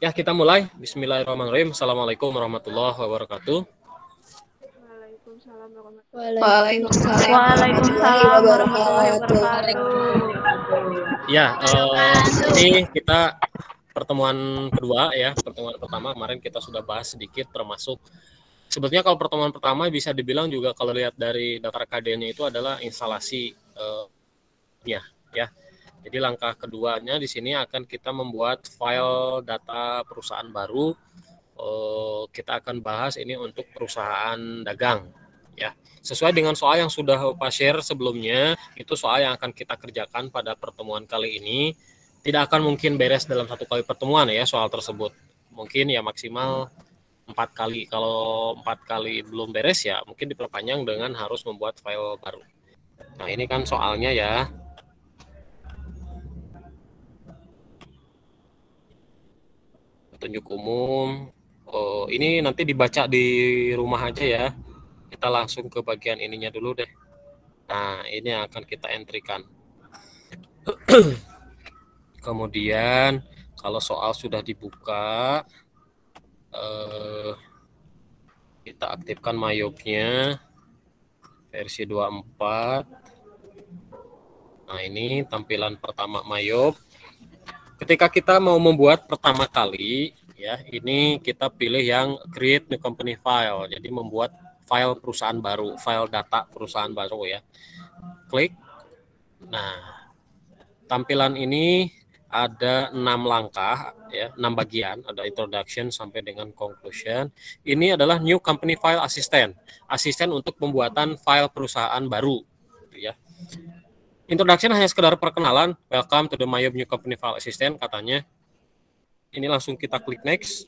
Ya, kita mulai. Bismillahirrahmanirrahim. Assalamualaikum warahmatullahi wabarakatuh. Waalaikumsalam warahmatullahi wabarakatuh. Ya, ini kita pertemuan kedua ya. Pertemuan pertama kemarin kita sudah bahas sedikit, termasuk sebetulnya kalau pertemuan pertama bisa dibilang juga kalau lihat dari daftar KD-nya itu adalah instalasi ya. Jadi langkah keduanya di sini akan kita membuat file data perusahaan baru. Kita akan bahas ini untuk perusahaan dagang ya. Sesuai dengan soal yang sudah Pak share sebelumnya, itu soal yang akan kita kerjakan pada pertemuan kali ini. Tidak akan mungkin beres dalam satu kali pertemuan ya soal tersebut. Mungkin ya maksimal 4 kali. Kalau 4 kali belum beres ya mungkin diperpanjang dengan harus membuat file baru. Nah, ini kan soalnya ya. Petunjuk umum. Ini nanti dibaca di rumah aja ya. Kita langsung ke bagian ininya dulu deh. Nah, ini yang akan kita entrykan. Kemudian kalau soal sudah dibuka, kita aktifkan Mayobnya versi 24. Nah, ini tampilan pertama Mayob. Ketika kita mau membuat pertama kali, ya, ini kita pilih yang create new company file. Jadi membuat file perusahaan baru, file data perusahaan baru ya. Klik. Nah, tampilan ini ada 6 langkah ya, 6 bagian, ada introduction sampai dengan conclusion. Ini adalah new company file assistant, asisten untuk pembuatan file perusahaan baru ya. Introduction hanya sekedar perkenalan, welcome to the Mayob new company file assistant katanya. Ini langsung kita klik next.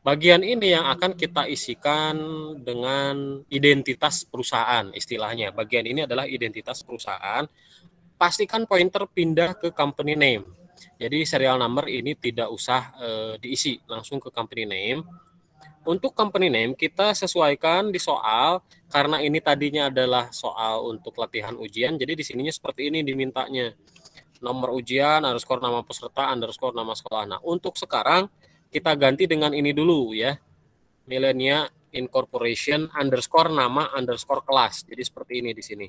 Bagian ini yang akan kita isikan dengan identitas perusahaan istilahnya. Bagian ini adalah identitas perusahaan. Pastikan pointer pindah ke company name. Jadi serial number ini tidak usah diisi, langsung ke company name. Untuk company name kita sesuaikan di soal, karena ini tadinya adalah soal untuk latihan ujian, jadi di sininya seperti ini dimintanya. Nomor ujian, underscore nama peserta, underscore nama sekolah. Nah, untuk sekarang kita ganti dengan ini dulu ya. Millenia Incorporation, underscore nama, underscore kelas. Jadi seperti ini di sini.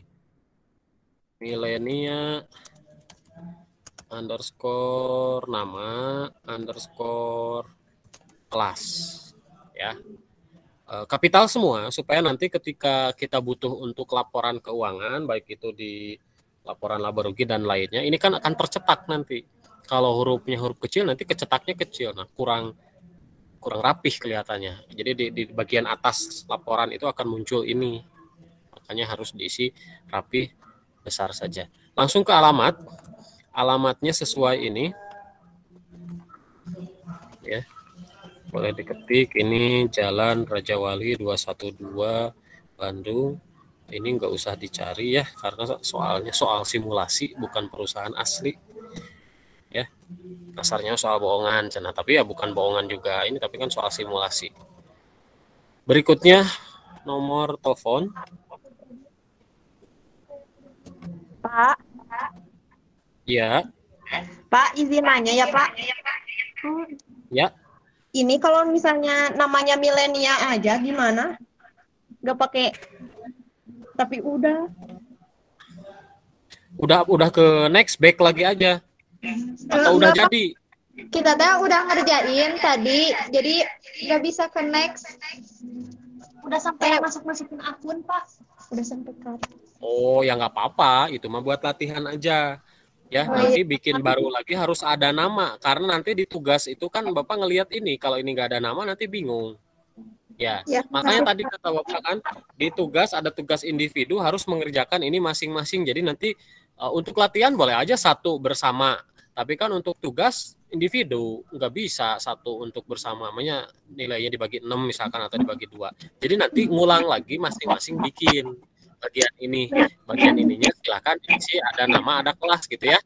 Millenia underscore nama, underscore kelas. Ya, kapital semua supaya nanti ketika kita butuh untuk laporan keuangan, baik itu di laporan laba rugi dan lainnya, ini kan akan tercetak nanti. Kalau hurufnya huruf kecil nanti kecetaknya kecil, nah kurang rapih kelihatannya. Jadi di bagian atas laporan itu akan muncul ini, makanya harus diisi rapih, besar saja. Langsung ke alamatnya sesuai ini ya. Boleh diketik, ini Jalan Raja Wali 212 Bandung. Ini nggak usah dicari ya, karena soalnya soal simulasi bukan perusahaan asli ya. Dasarnya soal bohongan, nah, tapi ya bukan bohongan juga ini, tapi kan soal simulasi. Berikutnya nomor telepon. Pak. Ya. Pak, izin nanya ya Pak. Ya. Ini kalau misalnya namanya Millenia aja gimana? Gak pakai, tapi udah ke next, back lagi aja. Atau udah Enggak, jadi? Kita teh udah ngerjain tadi, jadi nggak bisa ke next. Udah sampai masukin akun Pak. Udah sampai ke. Oh ya nggak apa-apa, itu mah buat latihan aja. Ya, nanti bikin baru lagi harus ada nama, karena nanti di tugas itu kan Bapak ngelihat ini, kalau ini nggak ada nama nanti bingung. Ya, makanya tadi kata Bapak kan, di tugas ada tugas individu harus mengerjakan ini masing-masing. Jadi nanti untuk latihan boleh aja satu bersama, tapi kan untuk tugas individu nggak bisa satu untuk bersama, namanya nilainya dibagi 6 misalkan atau dibagi 2. Jadi nanti ngulang lagi masing-masing bikin. Bagian ininya silakan diisi ada nama, ada kelas gitu ya.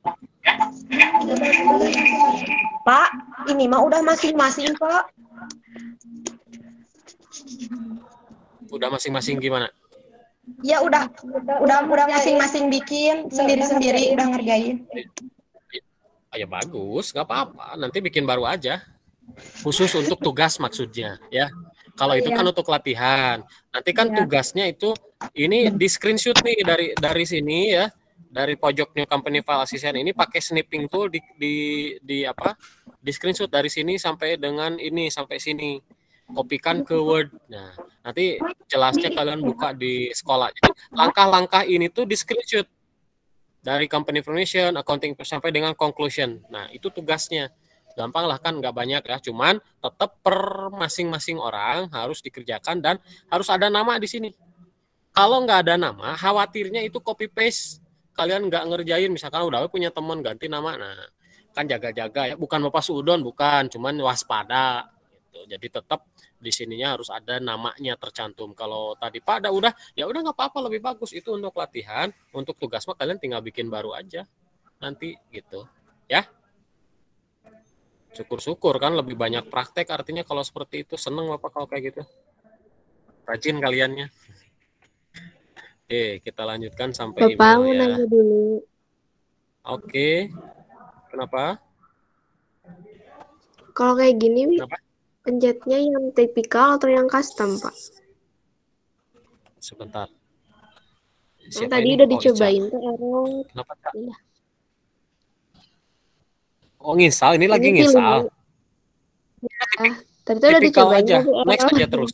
Pak, ini mah udah masing-masing Pak. Udah masing-masing gimana? Ya udah masing-masing bikin sendiri-sendiri, udah ngerjain. Ya bagus, nggak apa-apa. Nanti bikin baru aja. Khusus untuk tugas maksudnya, ya. Kalau itu kan untuk latihan. Nanti kan tugasnya itu ini di screenshot nih dari sini ya. Dari pojok New Company File Assistant ini pakai snipping tool di apa? Di screenshot dari sini sampai dengan ini sampai sini. Kopikan ke Word. Nah, nanti jelasnya kalian buka di sekolah. Jadi langkah-langkah ini tuh di screenshot dari company information, accounting sampai dengan conclusion. Nah, itu tugasnya. Gampang lah kan, nggak banyak ya. Cuman tetap per masing-masing orang harus dikerjakan dan harus ada nama di sini. Kalau nggak ada nama, khawatirnya itu copy paste. Kalian nggak ngerjain, misalkan udah punya teman ganti nama. Nah, kan jaga-jaga ya. Bukan Bapak Sudon, bukan. Cuman waspada. Gitu. Jadi tetap di sininya harus ada namanya tercantum. Kalau tadi Pak udah ya udah nggak apa-apa, lebih bagus itu untuk latihan. Untuk tugas mah kalian tinggal bikin baru aja nanti gitu ya. Syukur-syukur kan lebih banyak praktek, artinya kalau seperti itu seneng Bapak kalau kayak gitu, rajin kaliannya. Oke, kita lanjutkan sampai Bapak email mau ya. nanya dulu. Oke, kenapa? Kalau kayak gini, Kenapa? pencetnya yang tipikal atau yang custom, Pak? Sebentar. Yang tadi udah dicobain tuh error. Kenapa, Kak? Iya. Oh, nginstal, ini lagi Ini nginstal. Ya, tadi tuh udah Tipikal dicobain aja, tapi error. next aja terus.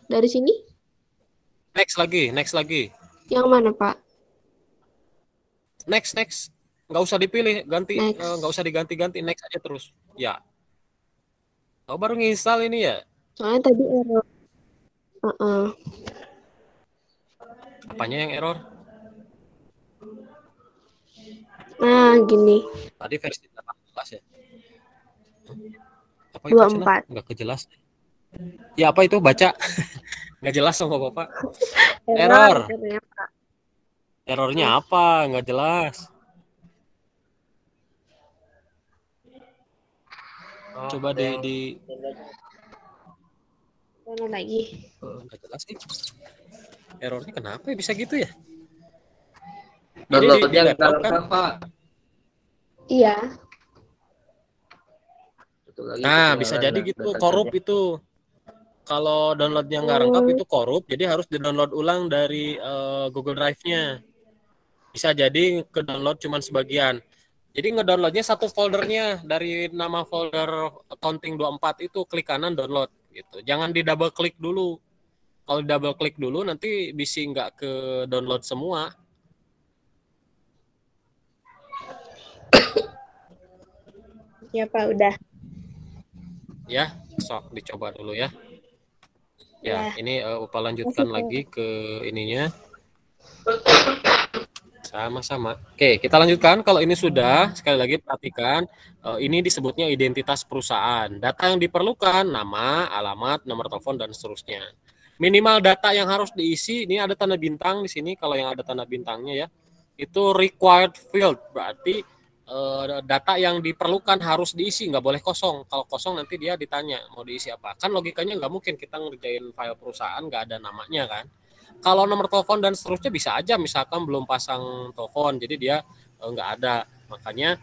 Dari sini? Next lagi. Yang mana, Pak? Next. Nggak usah dipilih, ganti, Next. nggak usah diganti-ganti, next aja terus. Ya. Oh, baru nginstal ini ya? Soalnya tadi error. Apanya yang error? Nah, gini. Tadi versi 18 ya? Apa itu? 24. Nggak kejelas. Ya apa itu? Baca. Nggak jelas sama Bapak. Error. Katanya, Pak. Errornya apa? Nggak jelas. Coba di Mana lagi? nggak jelas sih. Errornya kenapa ya bisa gitu ya? Downloadnya Di nggak laptop kan? lengkap, Pak. Iya. Nah, bisa jadi gitu, korup itu. Kalau downloadnya nggak lengkap itu korup, jadi harus di-download ulang dari Google Drive-nya. Bisa jadi ke-download cuma sebagian. Jadi ngedownloadnya satu foldernya dari nama folder accounting 24 itu, klik kanan download gitu. Jangan di double klik dulu. Kalau di double klik dulu nanti bisa nggak ke download semua. Ya, Pak, udah. Ya, sok dicoba dulu ya. Ya, ini Upa lanjutkan lagi ke ininya. Sama-sama. Oke, kita lanjutkan. Kalau ini sudah, sekali lagi perhatikan, ini disebutnya identitas perusahaan. Data yang diperlukan, nama, alamat, nomor telepon, dan seterusnya. Minimal data yang harus diisi, ini ada tanda bintang di sini, kalau yang ada tanda bintangnya ya, itu required field, berarti data yang diperlukan harus diisi, nggak boleh kosong. Kalau kosong nanti dia ditanya mau diisi apa. Kan logikanya nggak mungkin kita ngerjain file perusahaan nggak ada namanya kan. Kalau nomor telepon dan seterusnya bisa aja, misalkan belum pasang telepon, jadi dia nggak ada. Makanya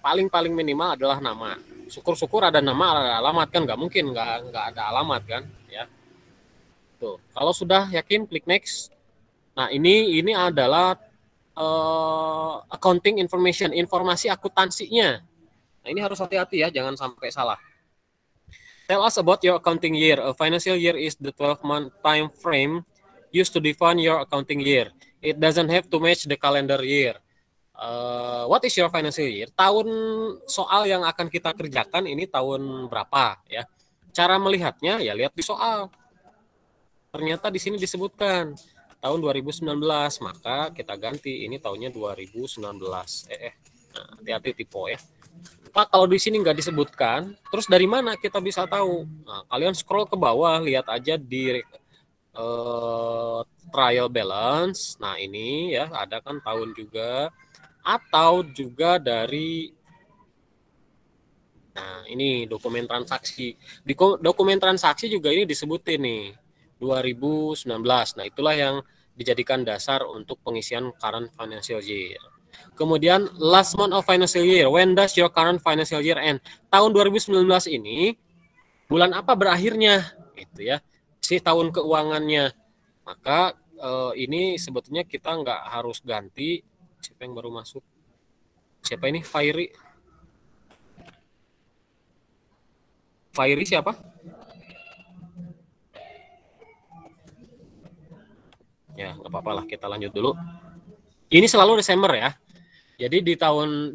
paling minimal adalah nama. Syukur-syukur ada nama, ada alamat kan, nggak mungkin nggak ada alamat kan, ya. Tuh, kalau sudah yakin klik next. Nah ini adalah accounting information, informasi akuntansinya. Nah, ini harus hati-hati ya, jangan sampai salah. Tell us about your accounting year. A financial year is the 12-month time frame used to define your accounting year. It doesn't have to match the calendar year. What is your financial year? Tahun soal yang akan kita kerjakan ini tahun berapa ya? Cara melihatnya ya lihat di soal. Ternyata di sini disebutkan tahun 2019, maka kita ganti ini tahunnya 2019. Nah, hati-hati tipe ya. Pak, kalau di sini nggak disebutkan, terus dari mana kita bisa tahu? Nah, kalian scroll ke bawah, lihat aja di trial balance. Nah, ini ya ada kan tahun juga, atau juga dari ini dokumen transaksi. Di dokumen transaksi juga ini disebutin nih 2019. Nah, itulah yang dijadikan dasar untuk pengisian current financial year. Kemudian last month of financial year. When does your current financial year end? Tahun 2019 ini bulan apa berakhirnya? Itu ya. Si tahun keuangannya. Maka ini sebetulnya kita nggak harus ganti. Siapa yang baru masuk? Siapa ini? Fairy siapa? Ya, nggak apa-apa lah, kita lanjut dulu. Ini selalu Desember ya. Jadi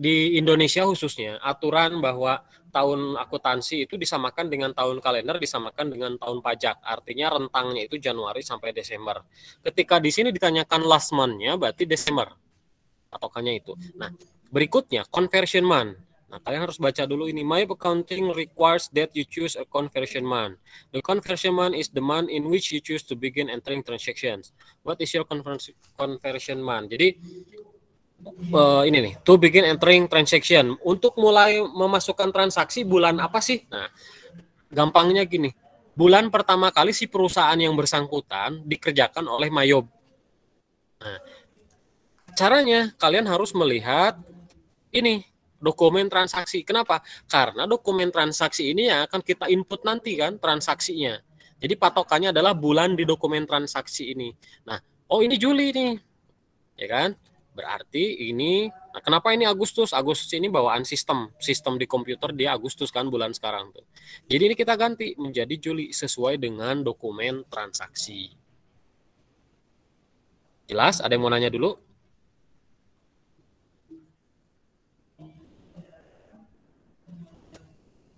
di Indonesia khususnya aturan bahwa tahun akuntansi itu disamakan dengan tahun kalender, disamakan dengan tahun pajak. Artinya rentangnya itu Januari sampai Desember. Ketika di sini ditanyakan last month-nya berarti Desember. Patokannya itu. Nah, berikutnya conversion month. Nah, kalian harus baca dulu ini. My accounting requires that you choose a conversion month. The conversion month is the month in which you choose to begin entering transactions. What is your conversion month? Jadi ini nih, to begin entering transaction. Untuk mulai memasukkan transaksi bulan apa sih? Nah, gampangnya gini. Bulan pertama kali si perusahaan yang bersangkutan dikerjakan oleh Mayob. Nah, caranya kalian harus melihat ini dokumen transaksi. Kenapa? Karena dokumen transaksi ini yang akan kita input nanti kan transaksinya. Jadi patokannya adalah bulan di dokumen transaksi ini. Nah, oh ini Juli nih. Ya kan? Berarti ini, nah kenapa ini Agustus? Agustus ini bawaan sistem di komputer dia Agustus kan bulan sekarang tuh. Jadi ini kita ganti menjadi Juli sesuai dengan dokumen transaksi. Jelas? Ada yang mau nanya dulu?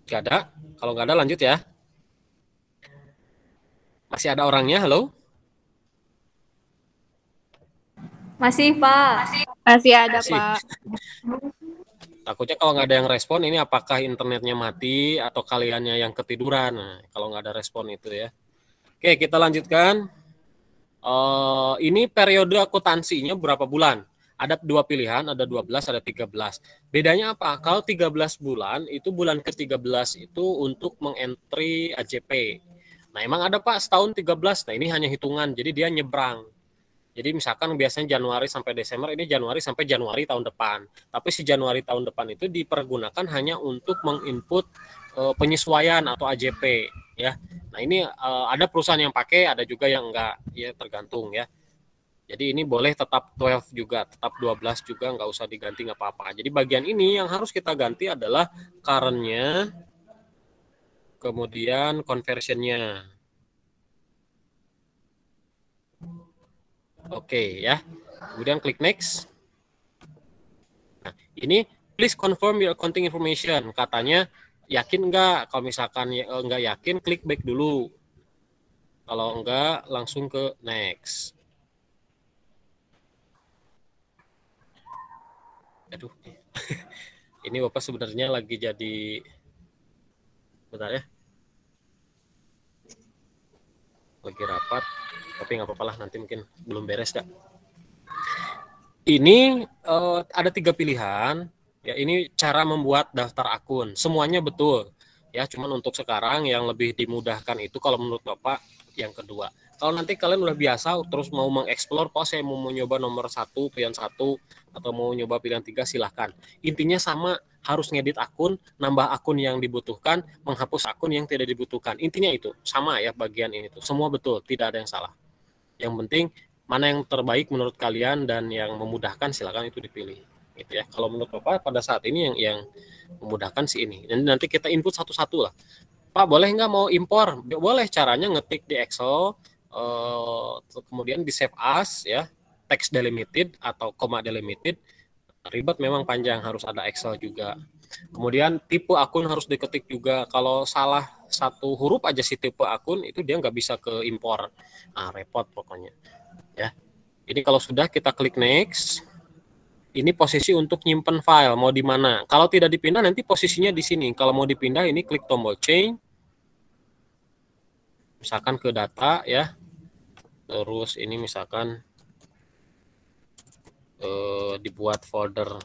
Gak ada? Kalau nggak ada lanjut ya. Masih ada orangnya? Halo? Masih, Pak. Masih ada, Masih. Pak. Takutnya kalau nggak ada yang respon, ini apakah internetnya mati atau kaliannya yang ketiduran? Nah, kalau nggak ada respon itu ya. Oke, kita lanjutkan. Ini periode akuntansinya berapa bulan? Ada dua pilihan, ada 12, ada 13. Bedanya apa? Kalau 13 bulan, itu bulan ke-13 itu untuk mengentry AJP. Nah, emang ada Pak setahun 13. Nah, ini hanya hitungan, jadi dia nyebrang. Jadi misalkan biasanya Januari sampai Desember, ini Januari sampai Januari tahun depan. Tapi si Januari tahun depan itu dipergunakan hanya untuk menginput penyesuaian atau AJP. Ya. Nah, ini ada perusahaan yang pakai, ada juga yang enggak. Ya, tergantung ya. Jadi ini boleh tetap 12 juga, tetap 12 juga, nggak usah diganti, nggak apa-apa. Jadi bagian ini yang harus kita ganti adalah current-nya, kemudian conversion-nya. Oke ya, kemudian klik next. Nah, ini please confirm your accounting information. Katanya yakin nggak? Kalau misalkan nggak yakin, klik back dulu. Kalau nggak, langsung ke next. Aduh, ini Bapak sebenarnya lagi jadi, bentar ya, lagi rapat, tapi nggak apa-apa lah, nanti mungkin belum beres Kak. Ini ada 3 pilihan, ya ini cara membuat daftar akun, semuanya betul, ya cuman untuk sekarang yang lebih dimudahkan itu kalau menurut Bapak yang kedua. Kalau nanti kalian udah biasa terus mau mengeksplor, kok saya mau nyoba nomor 1, pilihan 1, atau mau nyoba pilihan 3, silahkan. Intinya sama, harus ngedit akun, nambah akun yang dibutuhkan, menghapus akun yang tidak dibutuhkan. Intinya itu, sama ya bagian ini tuh. Semua betul, tidak ada yang salah. Yang penting, mana yang terbaik menurut kalian dan yang memudahkan, silahkan itu dipilih. Gitu ya. Kalau menurut Bapak pada saat ini yang memudahkan sih ini. Dan nanti kita input satu-satu lah. Pak, boleh nggak mau impor? Boleh, caranya ngetik di Excel, kemudian di save as ya, text delimited atau koma delimited. Ribet memang, panjang, harus ada Excel juga. Kemudian tipe akun harus diketik juga. Kalau salah satu huruf aja si tipe akun itu dia nggak bisa ke impor. Nah, repot pokoknya ya. Ini kalau sudah, kita klik next. Ini posisi untuk nyimpen file, mau di mana. Kalau tidak dipindah nanti posisinya di sini. Kalau mau dipindah ini klik tombol change, misalkan ke data ya. Terus ini misalkan dibuat folder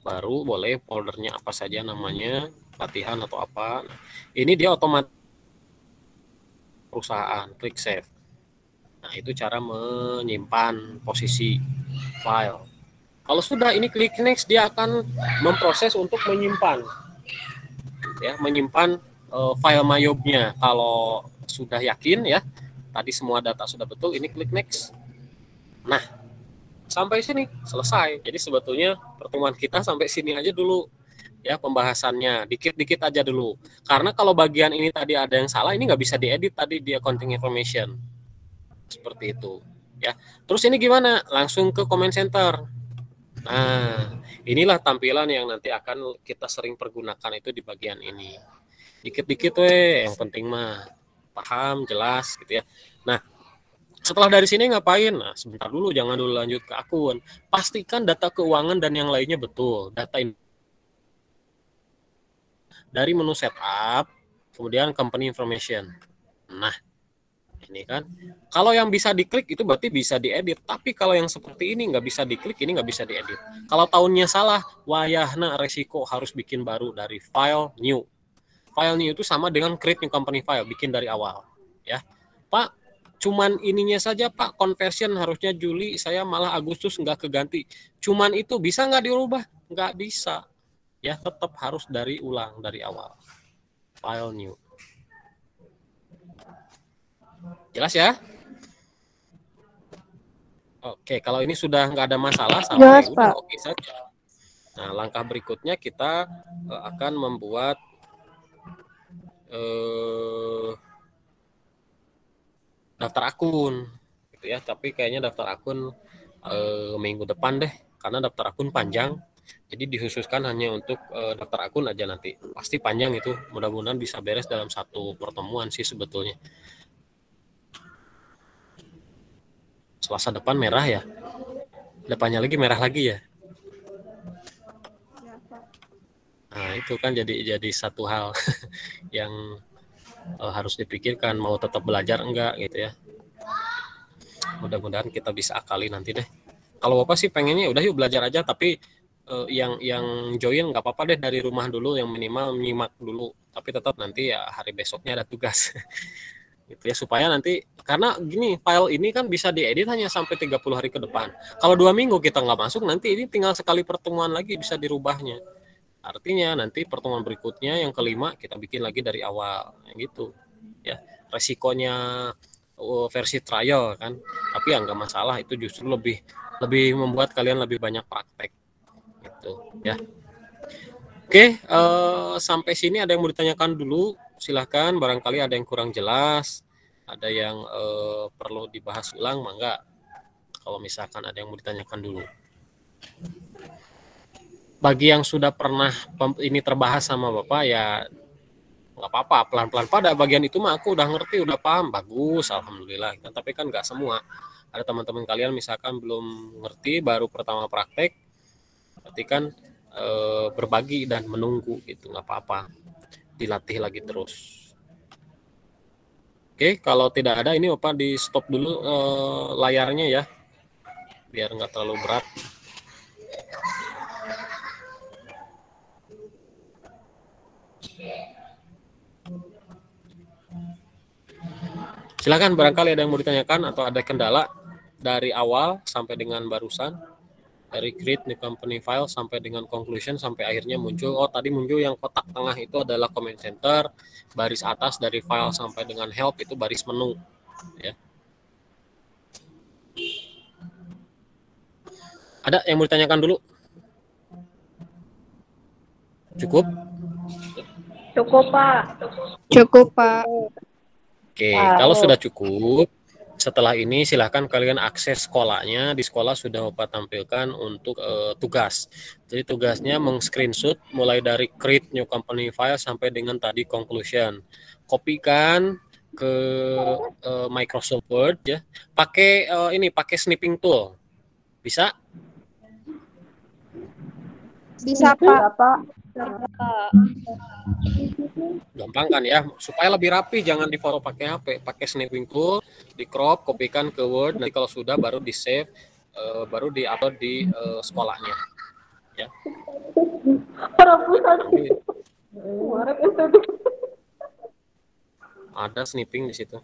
baru, boleh foldernya apa saja namanya, latihan atau apa. Nah, ini dia otomatis perusahaan, klik save. Nah, itu cara menyimpan posisi file. Kalau sudah ini klik next, dia akan memproses untuk menyimpan, ya, menyimpan file myobnya. Kalau sudah yakin ya, tadi semua data sudah betul, ini klik next. Nah, sampai sini selesai. Jadi sebetulnya pertemuan kita sampai sini aja dulu, ya, pembahasannya dikit-dikit aja dulu. Karena kalau bagian ini tadi ada yang salah, ini nggak bisa diedit tadi di accounting information. Seperti itu, ya. Terus ini gimana? Langsung ke comment center. Nah, inilah tampilan yang nanti akan kita sering pergunakan itu di bagian ini. Dikit-dikit yang penting mah paham, jelas gitu ya. Nah, setelah dari sini ngapain? Nah, sebentar dulu, jangan dulu lanjut ke akun. Pastikan data keuangan dan yang lainnya betul. Data ini dari menu setup, kemudian company information. Nah, ini kan, kalau yang bisa diklik itu berarti bisa diedit, tapi kalau yang seperti ini nggak bisa diklik, ini nggak bisa diedit. Kalau tahunnya salah, wayahna resiko harus bikin baru dari file new. File new itu sama dengan create new company file, bikin dari awal, ya. Pak, cuman ininya saja Pak, conversion harusnya Juli, saya malah Agustus nggak keganti. Cuman itu bisa nggak dirubah? Nggak bisa, ya, tetap harus dari ulang dari awal. File new. Jelas ya? Oke, kalau ini sudah nggak ada masalah, Jelas, udah Pak. oke saja. Nah, langkah berikutnya kita akan membuat daftar akun, gitu ya. Tapi kayaknya daftar akun minggu depan deh, karena daftar akun panjang. Jadi dikhususkan hanya untuk daftar akun aja nanti. Pasti panjang itu. Mudah-mudahan bisa beres dalam satu pertemuan sih sebetulnya. Selasa depan merah ya, depannya lagi merah lagi ya. Nah, itu kan jadi satu hal yang harus dipikirkan, mau tetap belajar enggak gitu ya. Mudah-mudahan kita bisa akali nanti deh. Kalau Bapak sih pengennya udah yuk belajar aja, tapi yang join nggak apa-apa deh dari rumah dulu, yang minimal menyimak dulu, tapi tetap nanti ya hari besoknya ada tugas. Gitu ya, supaya nanti, karena gini, file ini kan bisa diedit hanya sampai 30 hari ke depan. Kalau 2 minggu kita nggak masuk, nanti ini tinggal sekali pertemuan lagi bisa dirubahnya. Artinya nanti pertemuan berikutnya yang kelima kita bikin lagi dari awal, gitu ya. Resikonya versi trial kan, tapi ya nggak masalah, itu justru lebih membuat kalian lebih banyak praktek gitu ya. Oke, sampai sini ada yang mau ditanyakan dulu? Silahkan, barangkali ada yang kurang jelas, ada yang perlu dibahas ulang, mangga. Kalau misalkan ada yang mau ditanyakan dulu. Bagi yang sudah pernah ini terbahas sama Bapak ya nggak apa-apa, pelan-pelan. Pada bagian itu mah aku udah ngerti, udah paham, bagus, alhamdulillah. Tapi kan nggak semua. Ada teman-teman kalian misalkan belum ngerti, baru pertama praktek, berarti kan berbagi dan menunggu gitu, nggak apa-apa, dilatih lagi terus. Oke, kalau tidak ada ini Bapak di stop dulu layarnya ya, biar nggak terlalu berat. Silakan, barangkali ada yang mau ditanyakan atau ada kendala dari awal sampai dengan barusan, dari create new company file sampai dengan conclusion sampai akhirnya muncul. Oh, tadi muncul yang kotak tengah itu adalah comment center, baris atas dari file sampai dengan help itu baris menu ya. Ada yang mau ditanyakan dulu? Cukup? Cukup, Pak. Cukup, Pak. Oke, kalau sudah cukup, setelah ini silahkan kalian akses sekolahnya. Di sekolah sudah Bapak tampilkan untuk tugas. Jadi tugasnya meng-screenshot mulai dari create new company file sampai dengan tadi conclusion. Kopikan ke Microsoft Word ya. Pakai pakai snipping tool. Bisa? Bisa, Pak. Gampang kan ya, supaya lebih rapi, jangan di foto pakai HP, pakai snipping tool, di crop, kopikan ke Word, nanti kalau sudah baru di save, baru di upload di sekolahnya ya. Ada snipping di situ.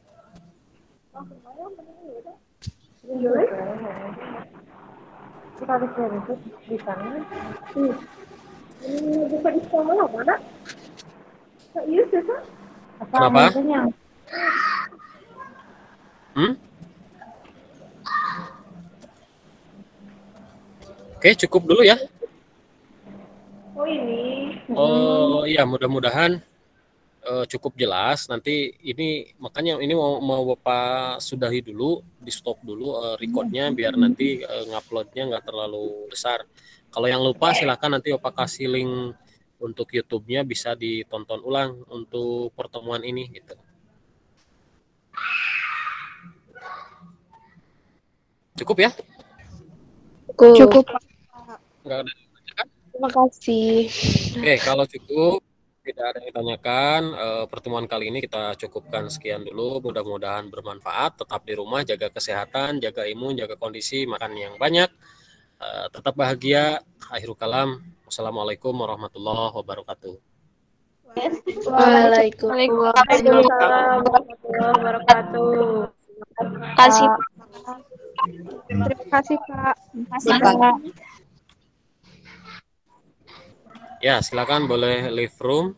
Di sana. Ini bukan istimewa mana? Serius ya, Kak? Kenapa? Oke, cukup dulu ya. Oh ini. Oh iya, mudah-mudahan cukup jelas. Nanti ini makanya ini mau Bapak sudahi dulu, di stop dulu recordnya biar nanti nguploadnya nggak terlalu besar. Kalau yang lupa silakan nanti Bapak kasih link untuk YouTube-nya bisa ditonton ulang untuk pertemuan ini gitu. Cukup ya? Cukup. Nggak ada. Terima kasih. Oke, kalau cukup tidak ada yang ditanyakan, pertemuan kali ini kita cukupkan sekian dulu. Mudah-mudahan bermanfaat. Tetap di rumah, jaga kesehatan, jaga imun, jaga kondisi, makan yang banyak. Tetap bahagia. Akhirul kalam. Wassalamualaikum warahmatullahi wabarakatuh. Waalaikumsalam warahmatullahi wabarakatuh. Terima kasih. Terima kasih, Kak. Terima kasih, Pak. Ya, silakan boleh leave room.